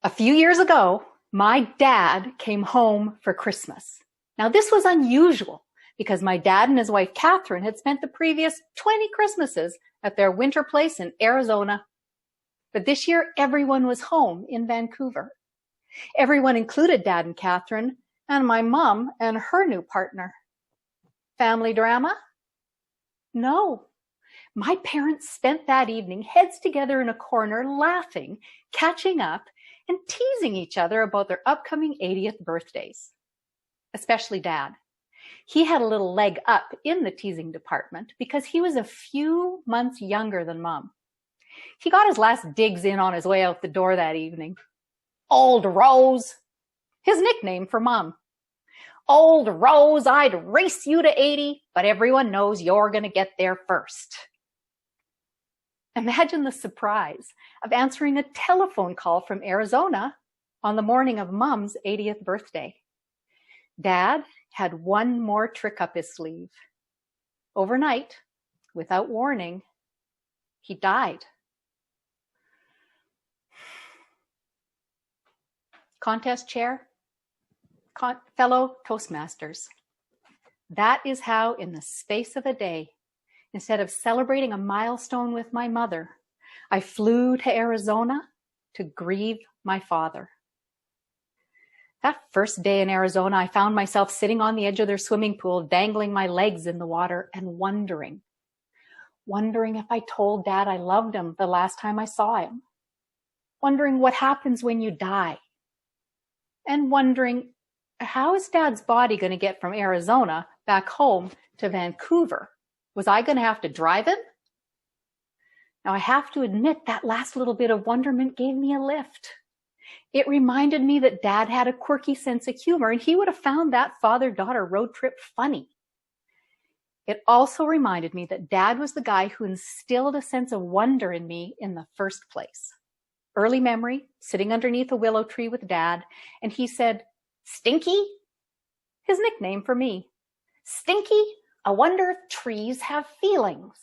A few years ago, my dad came home for Christmas. Now, this was unusual because my dad and his wife, Catherine, had spent the previous 20 Christmases at their winter place in Arizona. But this year, everyone was home in Vancouver. Everyone included Dad and Catherine and my mom and her new partner. Family drama? No. My parents spent that evening heads together in a corner, laughing, catching up, and teasing each other about their upcoming 80th birthdays. Especially Dad. He had a little leg up in the teasing department because he was a few months younger than Mom. He got his last digs in on his way out the door that evening. Old Rose, his nickname for Mom. Old Rose, I'd race you to 80, but everyone knows you're going to get there first. Imagine the surprise of answering a telephone call from Arizona on the morning of Mom's 80th birthday. Dad had one more trick up his sleeve. Overnight, without warning, he died. Contest chair, fellow Toastmasters. That is how, in the space of a day, instead of celebrating a milestone with my mother, I flew to Arizona to grieve my father. That first day in Arizona, I found myself sitting on the edge of their swimming pool, dangling my legs in the water and wondering if I told Dad I loved him the last time I saw him, wondering what happens when you die, and wondering how is Dad's body going to get from Arizona back home to Vancouver? Was I going to have to drive him? Now, I have to admit that last little bit of wonderment gave me a lift. It reminded me that Dad had a quirky sense of humor, and he would have found that father-daughter road trip funny. It also reminded me that Dad was the guy who instilled a sense of wonder in me in the first place. Early memory, sitting underneath a willow tree with Dad, and he said, "Stinky?" His nickname for me. "Stinky, I wonder if trees have feelings."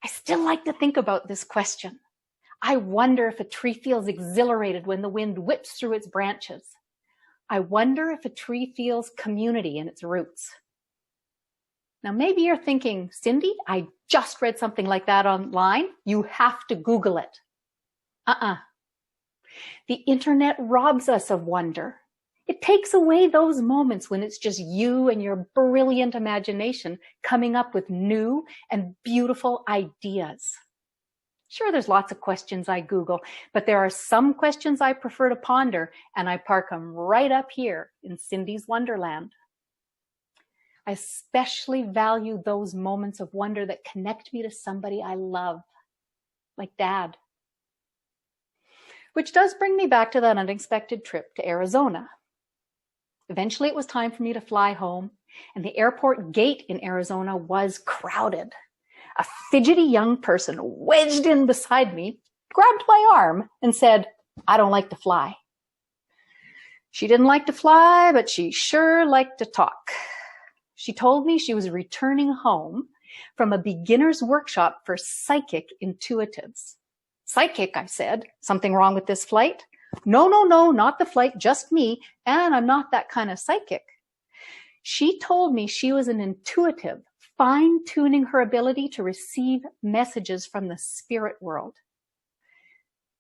I still like to think about this question. I wonder if a tree feels exhilarated when the wind whips through its branches. I wonder if a tree feels community in its roots. Now, maybe you're thinking, "Cindy, I just read something like that online. You have to Google it." The internet robs us of wonder. It takes away those moments when it's just you and your brilliant imagination coming up with new and beautiful ideas. Sure, there's lots of questions I Google, but there are some questions I prefer to ponder, and I park them right up here in Cindy's Wonderland. I especially value those moments of wonder that connect me to somebody I love, like Dad. Which does bring me back to that unexpected trip to Arizona. Eventually, it was time for me to fly home, and the airport gate in Arizona was crowded. A fidgety young person wedged in beside me, grabbed my arm, and said, "I don't like to fly." She didn't like to fly, but she sure liked to talk. She told me she was returning home from a beginner's workshop for psychic intuitives. "Psychic," I said. "Something wrong with this flight?" No, not the flight, just me, and I'm not that kind of psychic." She told me she was an intuitive, fine-tuning her ability to receive messages from the spirit world.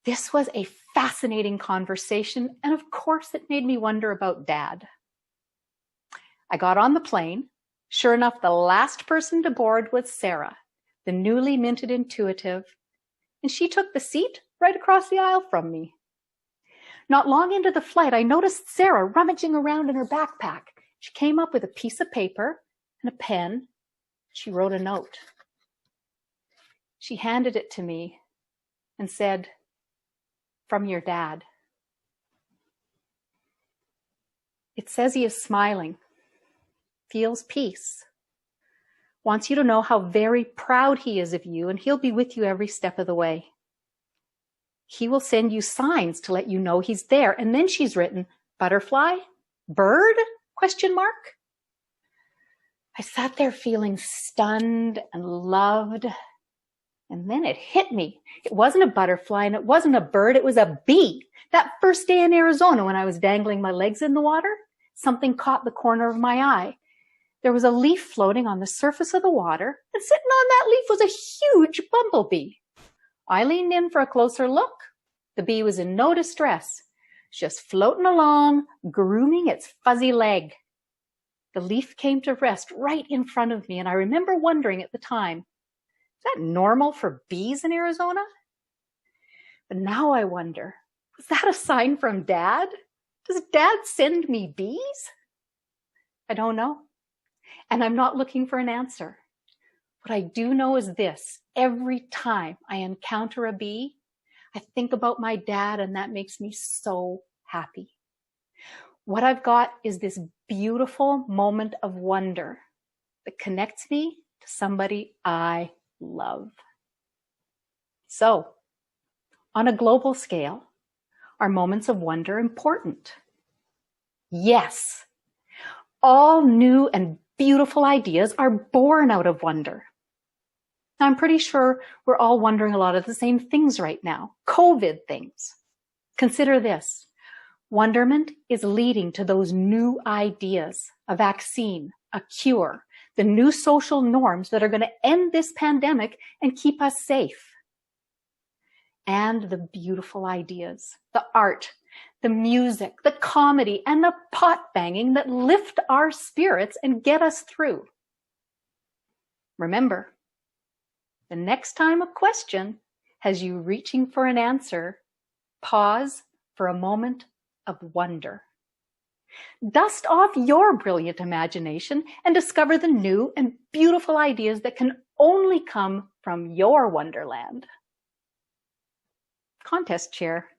This was a fascinating conversation, and of course it made me wonder about Dad. I got on the plane. Sure enough, the last person to board was Sarah, the newly minted intuitive, and she took the seat right across the aisle from me. Not long into the flight, I noticed Sarah rummaging around in her backpack. She came up with a piece of paper and a pen. She wrote a note. She handed it to me and said, "From your dad." It says he is smiling, feels peace, wants you to know how very proud he is of you, and he'll be with you every step of the way. He will send you signs to let you know he's there. And then she's written, "Butterfly? Bird? ? I sat there feeling stunned and loved And then it hit me. It wasn't a butterfly and it wasn't a bird, it was a bee. That first day in Arizona when I was dangling my legs in the water, something caught the corner of my eye. There was a leaf floating on the surface of the water, and sitting on that leaf was a huge bumblebee. I leaned in for a closer look. The bee was in no distress, just floating along, grooming its fuzzy leg. The leaf came to rest right in front of me, and I remember wondering at the time, is that normal for bees in Arizona? But now I wonder, was that a sign from Dad? Does Dad send me bees? I don't know. And I'm not looking for an answer. What I do know is this: every time I encounter a bee, I think about my dad, and that makes me so happy. What I've got is this beautiful moment of wonder that connects me to somebody I love. So, on a global scale, are moments of wonder important? Yes. All new and beautiful ideas are born out of wonder. Now, I'm pretty sure we're all wondering a lot of the same things right now. COVID things. Consider this. Wonderment is leading to those new ideas, a vaccine, a cure, the new social norms that are going to end this pandemic and keep us safe. And the beautiful ideas, the art, the music, the comedy, and the pot banging that lift our spirits and get us through. Remember, the next time a question has you reaching for an answer, pause for a moment of wonder. Dust off your brilliant imagination and discover the new and beautiful ideas that can only come from your wonderland. Contest chair.